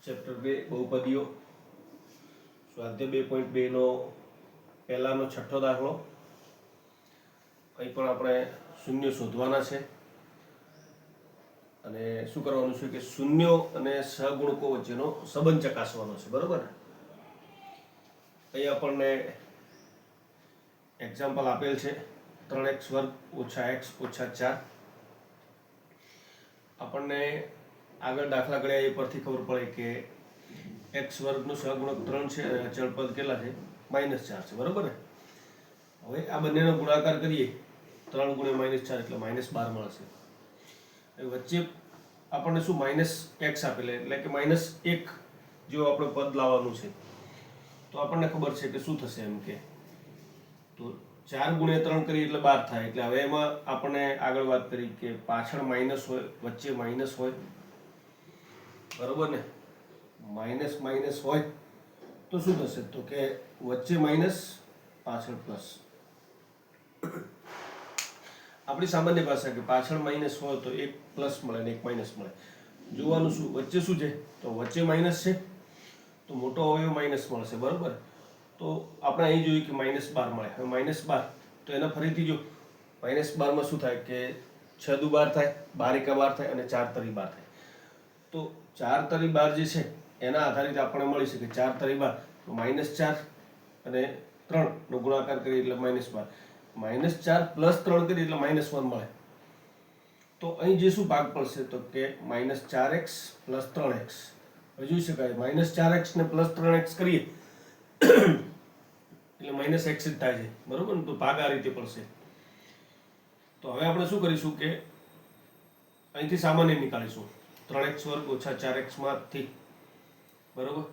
Chapter 2 બહુપદીઓ સ્વાધ્યાય 2.2 નો પહેલાનો છઠ્ઠો દાખલો. અહીં પણ આપણે શૂન્ય શોધવાના છે અને શું કરવાનું છે કે શૂન્યો અને સહગુણકો વચ્ચેનો સંબંધ ચકાસવાનો છે. બરોબર ને? અહીં આપણને એક્ઝામ્પલ આપેલ છે 3x વર્ગ ઓછા x ઓછા 4. આપણને આગળ દાખલા ગણ્યા એ પરથી ખબર પડે કે x વર્ગનો સહગુણક 3 છે અને અચળ પદ કેટલા છે? -4 છે. બરોબર ને? હવે આ બંનેનો ગુણાકાર કરીએ 3 × -4 એટલે -12 મળશે. વચ્ચે આપણને શું -x આપેલ એટલે કે -1 જો આપણે પદ લાવવાનું છે તો આપણને ખબર છે કે શું થશે એમ કે તો 4 × 3 કરીએ એટલે 12 થાય. એટલે હવે એમાં આપણે આગળ વાત કરી કે પાછળ માઇનસ હોય વચ્ચે માઇનસ હોય. બરોબર ને? માઇનસ હોય તો શું થશે તો કે વચ્ચે માઇનસ પાછળ પ્લસ. આપણી સામાન્ય ભાષા કે પાછળ માઇનસ હોય તો એક પ્લસ મળે ને એક માઇનસ મળે. જોવાનું શું વચ્ચે શું છે તો વચ્ચે માઇનસ છે તો મોટો અવયવ માઇનસ મળશે. બરોબર? તો આપણે અહીં જોયું કે -12 મળે. હવે -12 તો એના ફરીથી જો -12 માં શું થાય કે 6 દુ 12 થાય, 12 એકા 12 થાય અને 4 તરી 12 થાય. તો 4 તરી 12 જે છે એના આધારિત આપણને મળી શકે 4 તરી 12 -4 અને 3 નો ગુણાકાર કરીએ એટલે -12. -4 + 3 કરીએ એટલે -1 મળે. તો અહીં જે શું ભાગ પડશે તો કે -4x + 3x. હવે જોઈ શકાય -4x ને +3x કરીએ એટલે -x જ થાય છે. બરોબર ને? તો ભાગ આ રીતે પડશે. તો હવે આપણે શું કરીશું કે અહીંથી સામાન્ય નીકાળીશું 3x વર્ગ ઓછા 4x માંથી. બરોબર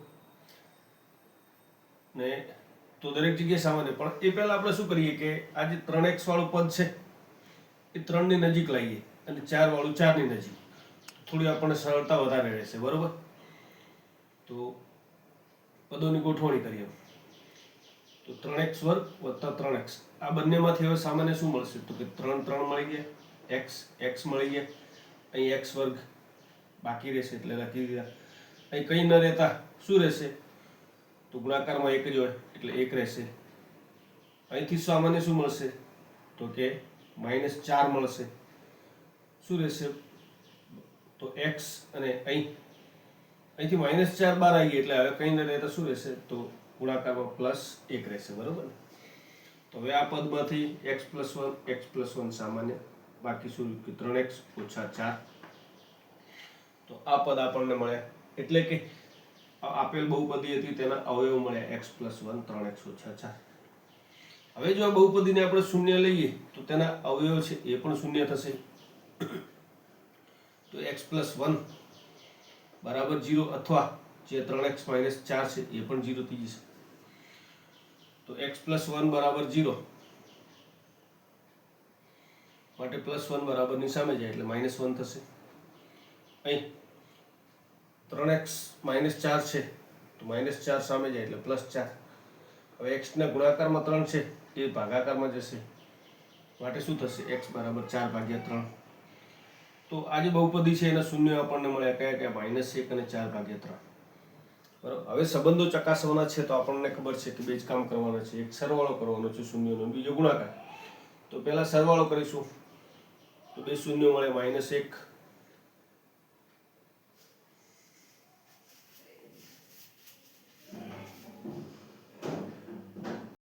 ને? તો દરેક જગ્યાએ સામાન્ય, પણ એ પહેલા આપણે શું કરીએ કે આ જે 3x વાળું પદ છે એ 3 ની નજીક લાવીએ અને 4 વાળું 4 ની નજીક. થોડી આપણને સરળતા વધારે રહેશે. બરોબર? તો પદોની ગોઠવણી કરીએ તો 3x વર્ગ વત્તા 3x આ બંનેમાંથી હવે સામાન્ય શું મળશે તો કે 3 મળી ગયા, x મળી ગયા, અહીં x વર્ગ બાકી રહેશે એટલે લખી દીધા. અહીં કંઈ ન રહેતા શું રહેશે તો ગુણાકારમાં 1 જ હોય એટલે 1 રહેશે. અહીંથી સામાન્ય શું મળશે તો કે -4 મળશે. શું રહેશે તો x અને અહીંથી -4 બહાર આવી એટલે હવે કંઈ ન રહેતા શું રહેશે તો ગુણાકારમાં +1 રહેશે. બરોબર ને? તો હવે આ પદમાંથી x + 1 સામાન્ય, બાકી શું કે 3x ઓછા 4. તો આ પદ આપણને મળ્યા. એટલે કે આપેલ બહુપદી હતી તેના અવયવ મળ્યા x + 1 3x ઓછા 4. હવે જો આ બહુપદીને આપણે શૂન્ય લઈએ તો તેના અવયવ છે એ પણ શૂન્ય થશે. તો x + 1 બરાબર 0 અથવા જે 3x - 4 છે એ પણ 0 થઈ જશે. તો x + 1 બરાબર 0 માટે +1 બરાબરની સામે જાય એટલે -1 થશે. અહીં 3x - 4 છે તો -4 સામે જાય એટલે +4. હવે x ના ગુણાકારમાં 3 છે એ ભાગાકારમાં જશે માટે શું થશે x બરાબર 4/3. તો આ જે બહુપદી છે એના શૂન્ય આપણને મળ્યા કયા કયા -1 અને 4/3. બરાબર? હવે સંબંધો ચકાસવાના છે તો આપણને ખબર છે કે બે જ કામ કરવાના છે. એક સરવાળો કરવાનો છે શૂન્યનો, બીજો ગુણાકાર. તો પહેલા સરવાળો કરીશું તો બે શૂન્યો મળે -1